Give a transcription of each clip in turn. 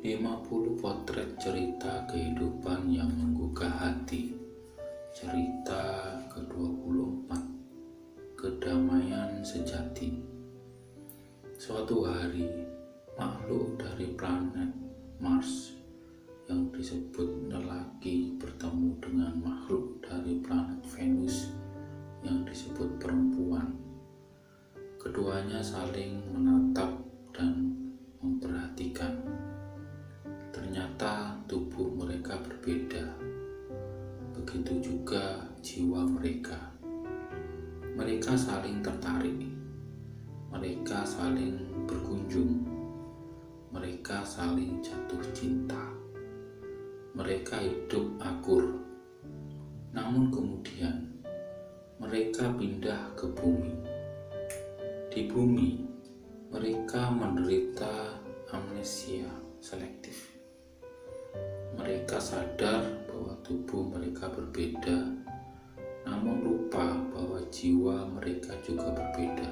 50 potret cerita kehidupan yang menggugah hati. Cerita ke-24, Kedamaian Sejati. Suatu hari, makhluk dari planet Mars yang disebut lelaki bertemu dengan makhluk dari planet Venus yang disebut perempuan. Keduanya saling menatap dan memperhatikan. Ternyata tubuh mereka berbeda, begitu juga jiwa mereka. Mereka saling tertarik, mereka saling berkunjung, mereka saling jatuh cinta, mereka hidup akur. Namun kemudian mereka pindah ke bumi. Di bumi, mereka menderita amnesia selektif. Mereka sadar bahwa tubuh mereka berbeda, namun lupa bahwa jiwa mereka juga berbeda.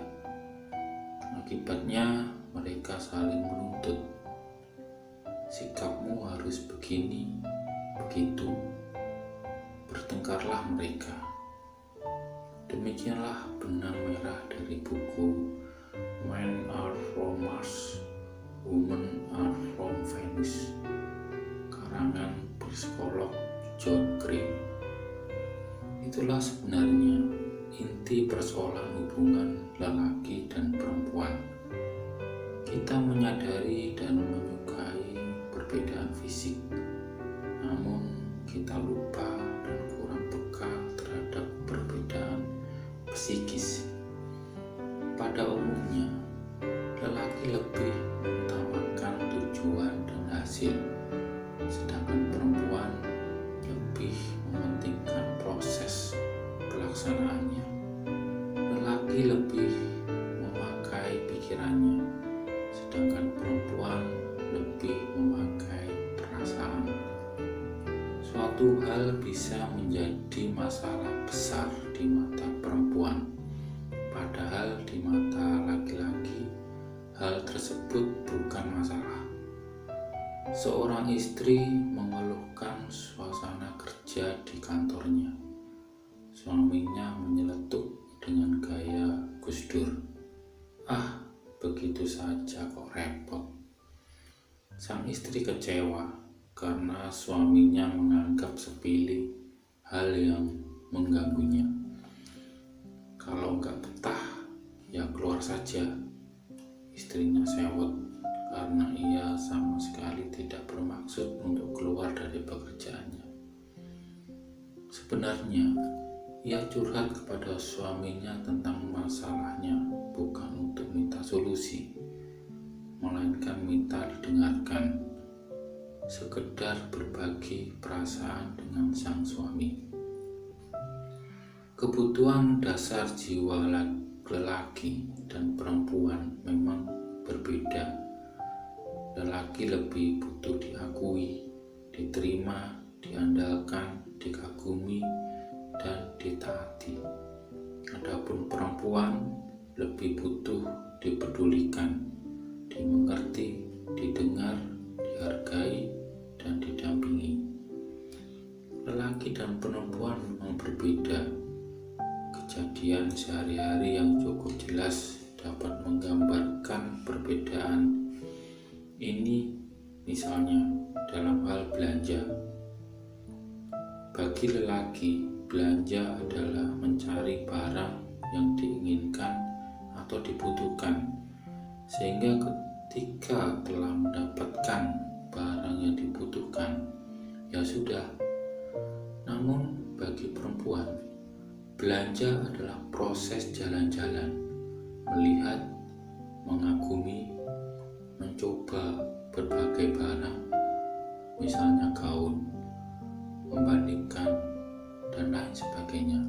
Akibatnya, mereka saling menuntut. Sikapmu harus begini, begitu. Bertengkarlah mereka. Demikianlah benang merah dari buku Men Are From Mars, Women Are From Venus, karangan psikolog John Gray. Itulah sebenarnya inti persoalan hubungan lelaki dan perempuan. Kita menyadari dan menyukai perbedaan fisik, namun kita lupa dan kurang peka terhadap perbedaan psikis. Pada umumnya, lelaki lebih mengutamakan tujuan dan hasil, sedangkan perempuan lebih mementingkan proses pelaksanaannya. Lelaki lebih memakai pikirannya, sedangkan perempuan lebih memakai perasaan. Suatu hal bisa menjadi masalah besar di mata perempuan, padahal di mata laki-laki hal tersebut bukan masalah. Seorang istri mengeluhkan suasana kerja di kantornya. Suaminya menyeletuk dengan gaya Gus Dur. "Ah, begitu saja kok repot." Sang istri kecewa karena suaminya menganggap sepele hal yang mengganggunya. "Kalau nggak betah, ya keluar saja." Istrinya sewot karena ia sama sekali tidak bermaksud untuk keluar dari pekerjaannya. Sebenarnya, ia curhat kepada suaminya tentang masalahnya bukan untuk minta solusi, melainkan minta didengarkan, sekedar berbagi perasaan dengan sang suami. Kebutuhan dasar jiwa lelaki dan perempuan memang berbeda. Lelaki lebih butuh diakui, diterima, diandalkan, dikagumi, dan ditaati. Adapun perempuan lebih butuh dipedulikan, dimengerti, didengar, dihargai, dan didampingi. Lelaki dan perempuan memang berbeda. Kejadian sehari-hari yang cukup jelas dapat menggambarkan perbedaan ini, misalnya dalam hal belanja. Bagi lelaki, belanja adalah mencari barang yang diinginkan atau dibutuhkan, sehingga ketika telah mendapatkan barang yang dibutuhkan, ya sudah. Namun bagi perempuan, belanja adalah proses jalan-jalan, melihat, mengagumi, mencoba berbagai barang, misalnya gaun, membandingkan, dan lain sebagainya.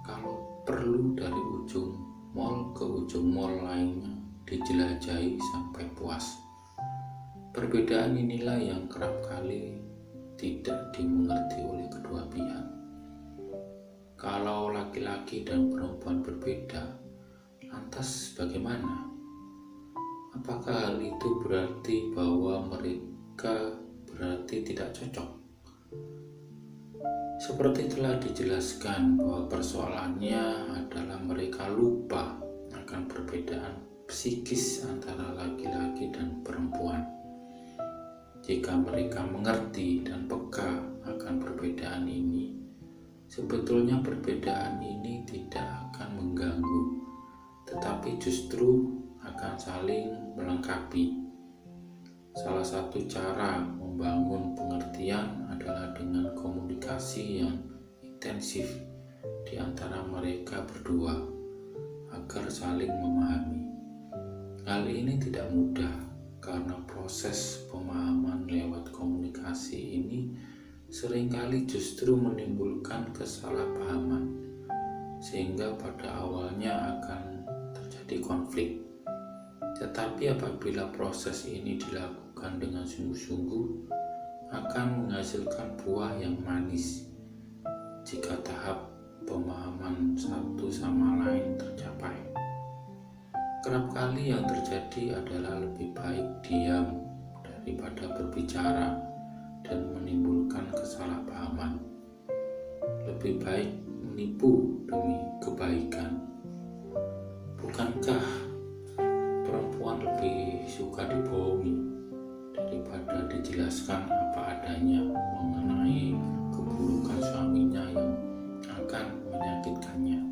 Kalau perlu dari ujung mall ke ujung mall lainnya dijelajahi sampai puas. Perbedaan inilah yang kerap kali tidak dimengerti oleh kedua pihak. Kalau laki-laki dan perempuan berbeda, lantas bagaimana? apakah hal itu berarti bahwa mereka berarti tidak cocok? Seperti telah dijelaskan bahwa persoalannya adalah mereka lupa akan perbedaan psikis antara laki-laki dan perempuan. Jika mereka mengerti dan peka akan perbedaan ini, sebetulnya perbedaan ini tidak akan mengganggu, tetapi justru akan saling melengkapi. Salah satu cara membangun pengertian adalah dengan komunikasi yang intensif di antara mereka berdua agar saling memahami. Hal ini tidak mudah karena proses pemahaman lewat komunikasi ini seringkali justru menimbulkan kesalahpahaman, sehingga pada awalnya akan terjadi konflik. Tetapi apabila proses ini dilakukan dengan sungguh-sungguh, akan menghasilkan buah yang manis jika tahap pemahaman satu sama lain tercapai. Kerap kali yang terjadi adalah lebih baik diam daripada berbicara dan menimbulkan kesalahpahaman. Lebih baik menipu demi kebaikan. Bukankah perempuan lebih suka dibohongi daripada dijelaskan apa adanya mengenai keburukan suaminya yang akan menyakitkannya?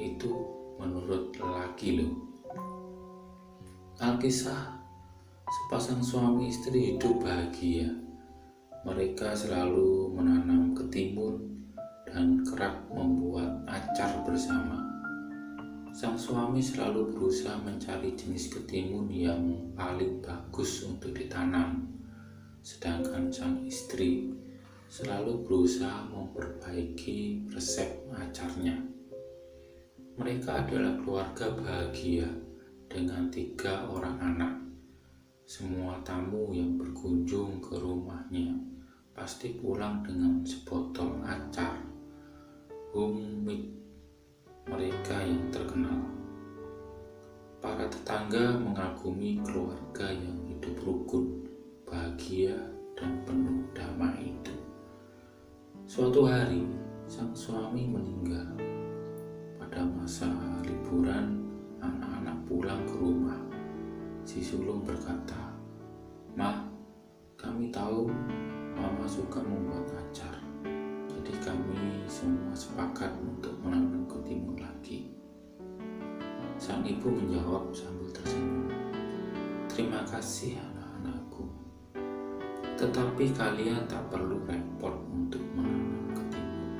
Itu menurut lelaki loh. Alkisah sepasang suami istri hidup bahagia. Mereka selalu menanam ketimun dan kerap membuat acar bersama. Sang suami selalu berusaha mencari jenis ketimun yang paling bagus untuk ditanam, sedangkan sang istri selalu berusaha memperbaiki resep acarnya. Mereka adalah keluarga bahagia dengan 3 orang anak. Semua tamu yang berkunjung ke rumahnya pasti pulang dengan sebotol acar homemade mereka yang terkenal. Para tetangga mengagumi keluarga yang hidup rukun, bahagia, dan penuh damai itu. Suatu hari, sang suami meninggal. Pada masa liburan, anak-anak pulang ke rumah. Si sulung berkata, "Ma, kami tahu Mama suka membuat acar. Jadi kami semua sepakat untuk menanam ketimun lagi." Sang ibu menjawab sambil tersenyum, "Terima kasih anak-anakku. Tetapi kalian tak perlu repot untuk menanam ketimun.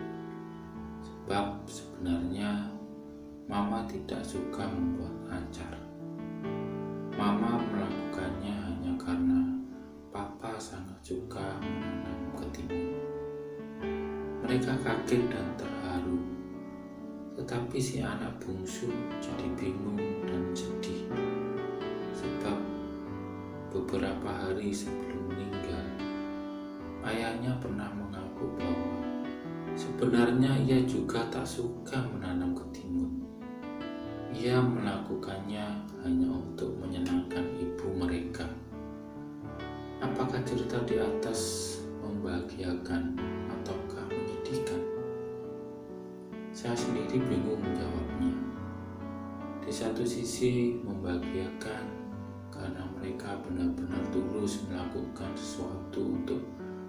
Sebab sebenarnya Mama tidak suka membuat acar. Mama melakukannya hanya karena Papa sangat suka menanam ketimun." Mereka kaget dan terharu, tetapi si anak bungsu jadi bingung dan sedih. Sebab beberapa hari sebelum meninggal, ayahnya pernah mengaku bahwa sebenarnya ia juga tak suka menanam ketimun. Ia melakukannya hanya untuk menyenangkan ibu mereka. Apakah cerita di atas membahagiakan ataukah menyedihkan? Saya sendiri bingung menjawabnya. Di satu sisi membahagiakan karena mereka benar-benar tulus melakukan sesuatu untuk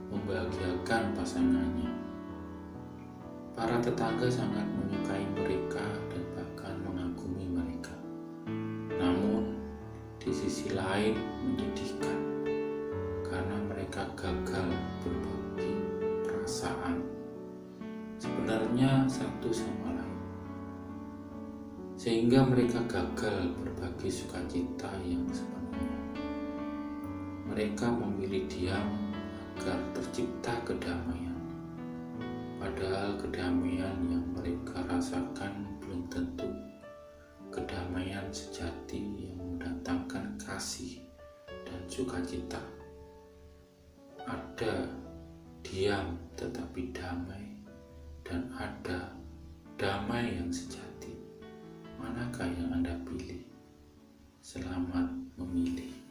membahagiakan pasangannya. Para tetangga sangat menyukai mereka dan bahkan mengagumi mereka. Namun, di sisi lain menyedihkan karena mereka gagal berbagi perasaan sebenarnya satu sama lain, sehingga mereka gagal berbagi sukacita yang sepenuhnya. Mereka memilih diam agar tercipta kedamaian, padahal kedamaian yang mereka rasakan belum tentu kedamaian sejati yang mendatangkan kasih dan sukacita. Ada diam tetapi damai, dan ada damai yang sejati. Manakah yang Anda pilih? Selamat memilih.